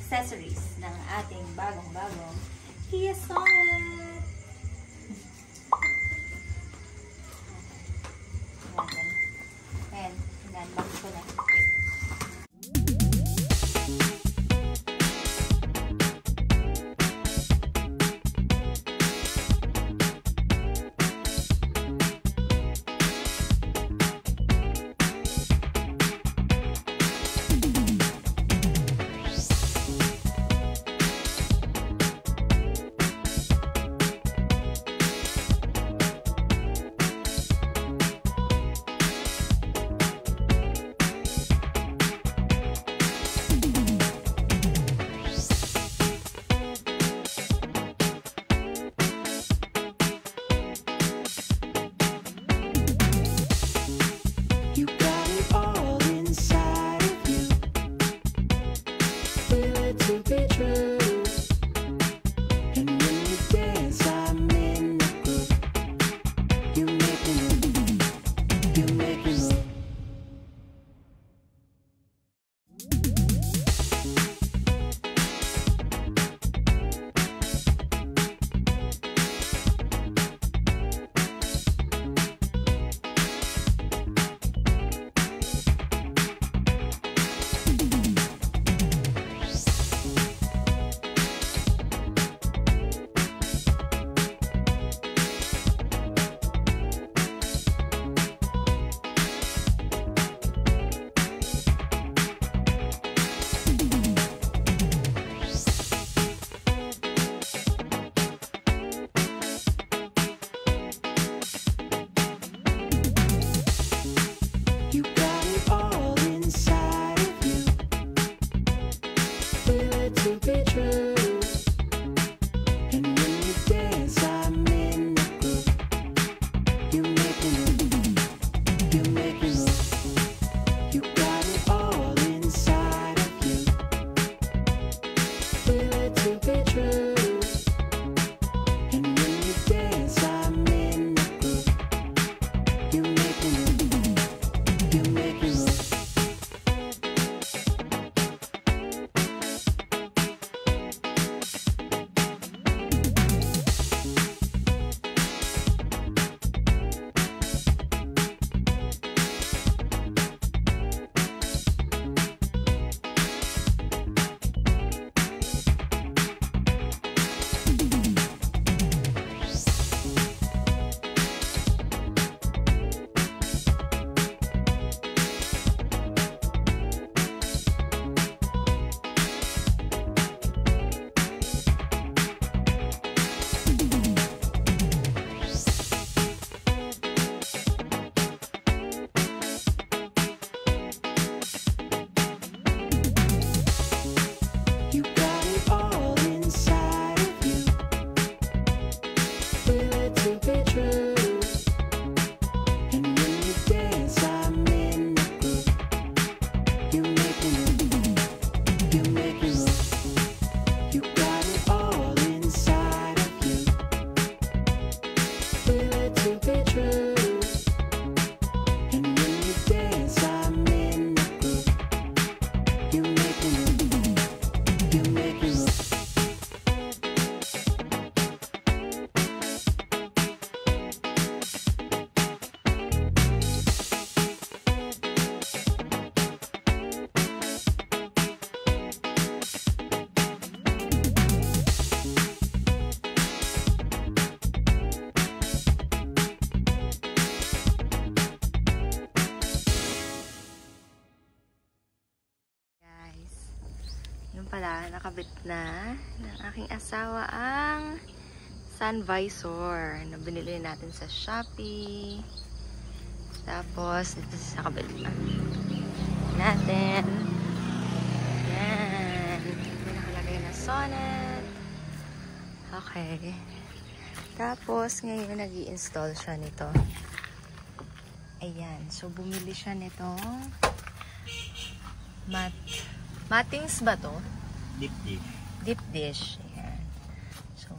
accessories ng ating bagong-bagong Kia Sonet. Ayan, in-unbox ko na. Yung pala, nakabit na ng aking asawa ang sun visor na binili natin sa Shopee. Tapos, ito sa kabit natin. Yan. May nakalagay na Sonet. Okay. Tapos, ngayon nag-i-install siya nito. Ayan. So, bumili siya nitong matings ba to? Deep dish. Deep dish. Ayan. So,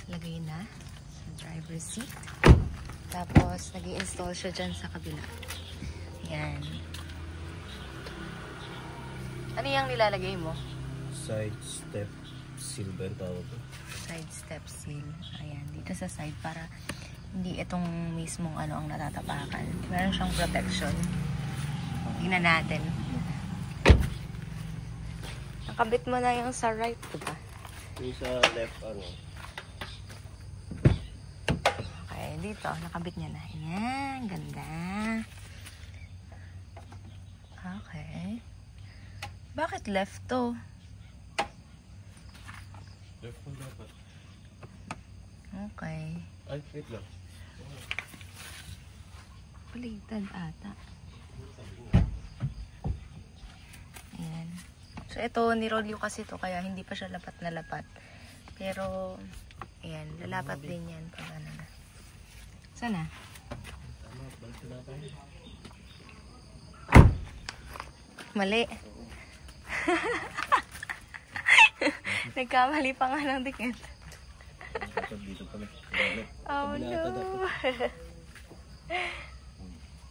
lagay na sa driver's seat. Tapos, nag-i-install siya dyan sa kabila. Ayan. Ano yung nilalagay mo? Side step seal ba yung tawag ko? Side step seal. Ayan, dito sa side para hindi itong mismong ano ang natatapakan. Meron siyang protection. Tingnan natin. Nakabit mo na yung sa right, diba? Yung sa left, ano? Okay, dito. Nakabit niya na. Ayan, ganda. Okay. Bakit left to? Left mo dapat. Okay. Ay, wait lang. Baligtad ata. Ayan. So, ito, nirolyo kasi to kaya hindi pa siya lapat na lapat. Pero, ayan, lalapat din yan pag ano na. Sana? Tama, balik na tayo. Mali. Nagkamali pa nga ng dikit. Dito pala. Oh no.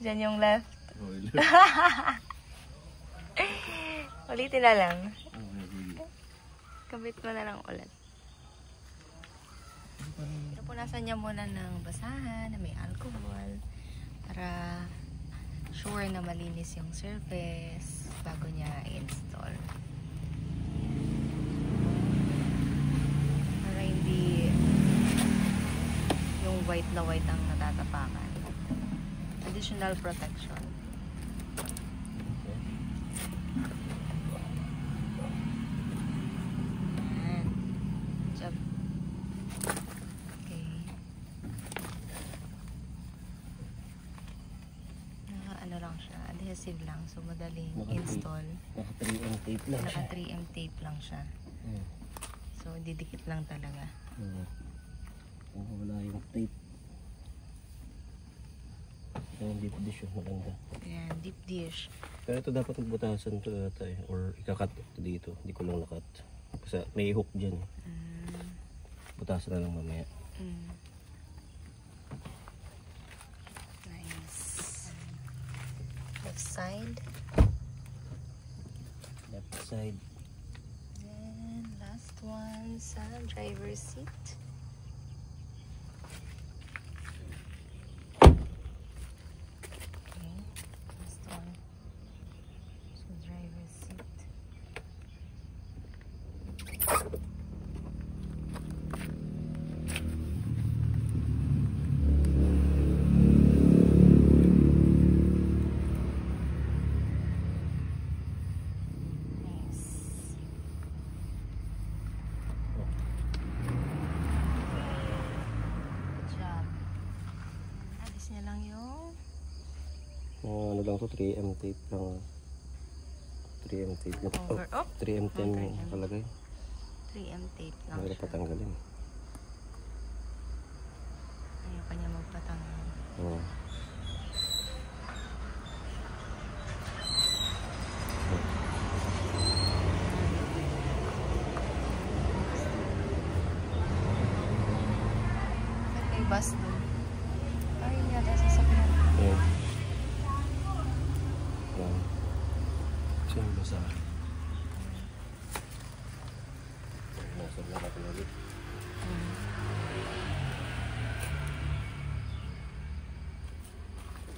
Diyan yung left. Ulitin na lang. Kabit mo na lang ulit. Punasan niya muna ng basahan na may alcohol para sure na malinis yung surface bago niya i-install. Para hindi yung white na white ang natatapakan. Additional protection. Ayan. Job. Okay. Ano lang siya, adhesive lang. So, madaling install. Naka 3M tape lang Naka siya. 3M tape lang siya. So, didikit lang talaga. Kung wala yung tape. Ito yung deep dish yung maganda. Ayan, deep dish. Pero ito dapat magbutasan ito tayo. Or ikakat ito dito. Hindi ko lang nakat. Kasi may hook dyan. Butasan na lang mamaya. Nice. Left side. Left side. Then, last one sa driver's seat. Okay, last one. So, driver's seat. Nice. Good job. Alis niya lang yung Ano lang to, 3M tape lang. 3M tape. Over. Oh, 3M tape over yung yan. nakalagay. 3M tape lang Mahirap siya. patanggalin. Ayaw pa niya magpatanggal. Oo. May bus doon. Ayun yata sasakyan. Ayan. Ayan. Siya yung basa. Nasab na natin ulit.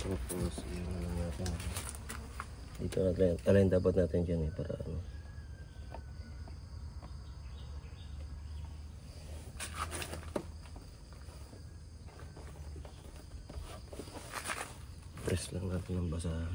Tapos, yun na lang natin. Dito natin, alin dapat natin dyan para ano. Press lang natin ng basahan.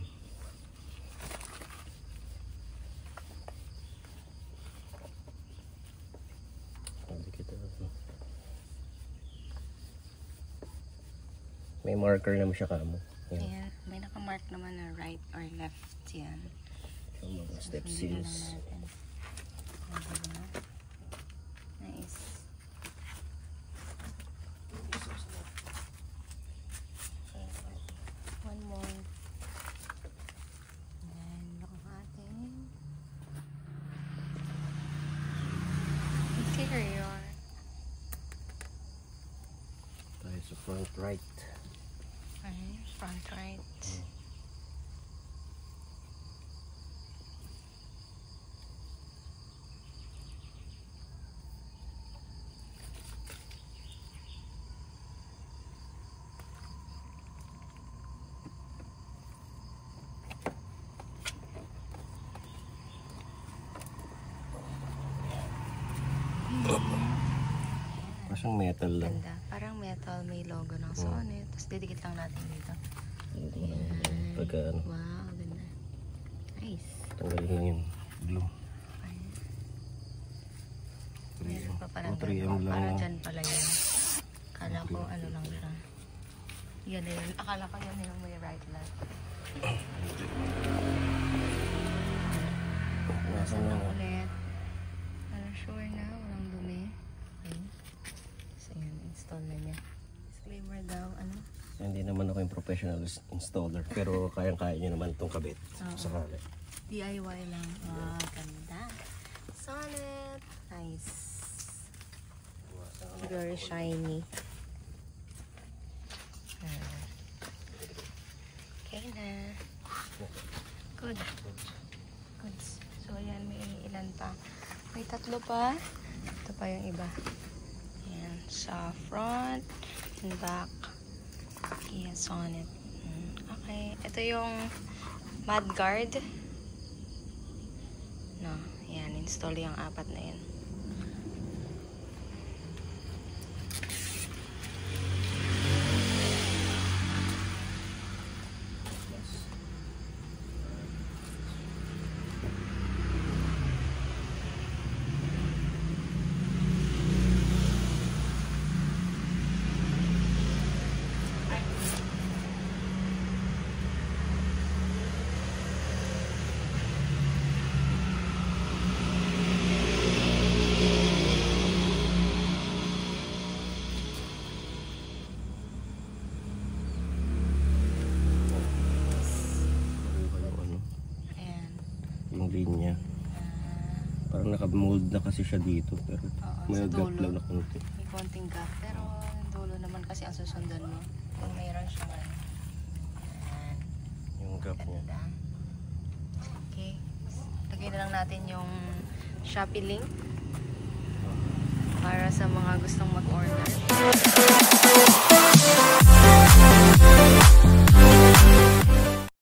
May marker naman siya kamo. Yan. Ayan, may nakamark naman na right or left yan. Yung mga step Hindi na lang seals. natin. O, diba? Nice. One more. Ayan, look ang ating interior. Tayo sa front right. Okay, front right. Parang metal lang. Ganda. Parang metal, may logo ng Sonnet. Tapos didikit lang natin dito. Pagka ano, Wow, ganda. Nice. tanggalin lang yung glue. Meron pa parang 3M lang. parang dyan pala yun. Akala ko ano lang siya. Yan na yun. Akala ko yan yung may right lang. Nasa na na. Ulit. Para sure na, walang dumi. Okay. So yan, install na niya. Disclaimer daw, ano? Hindi naman ako yung professional installer. Pero kayang-kaya nyo naman itong kabit. Sakali. DIY lang. Wow, ganda. Sonnet. Nice. Very shiny. Okay na. Good. Good. So, ayan, may ilan pa. May 3 pa. Ito pa yung iba. Ayan. Sa front and back. Ayan, Sonnet. Okay. Ito yung mudguard. No. Ayan, install yung 4 na yan. Yung linya. Parang naka-mold na kasi siya dito. Pero may sa gap dulo. lang na konti. May konting gap. Pero yung dulo naman kasi ang susundan mo. Kung mayroon siyang ano. Ayan. Yung gap niya. Ganda. Okay. Lagay na lang natin yung Shopee link. Para sa mga gustong mag-order.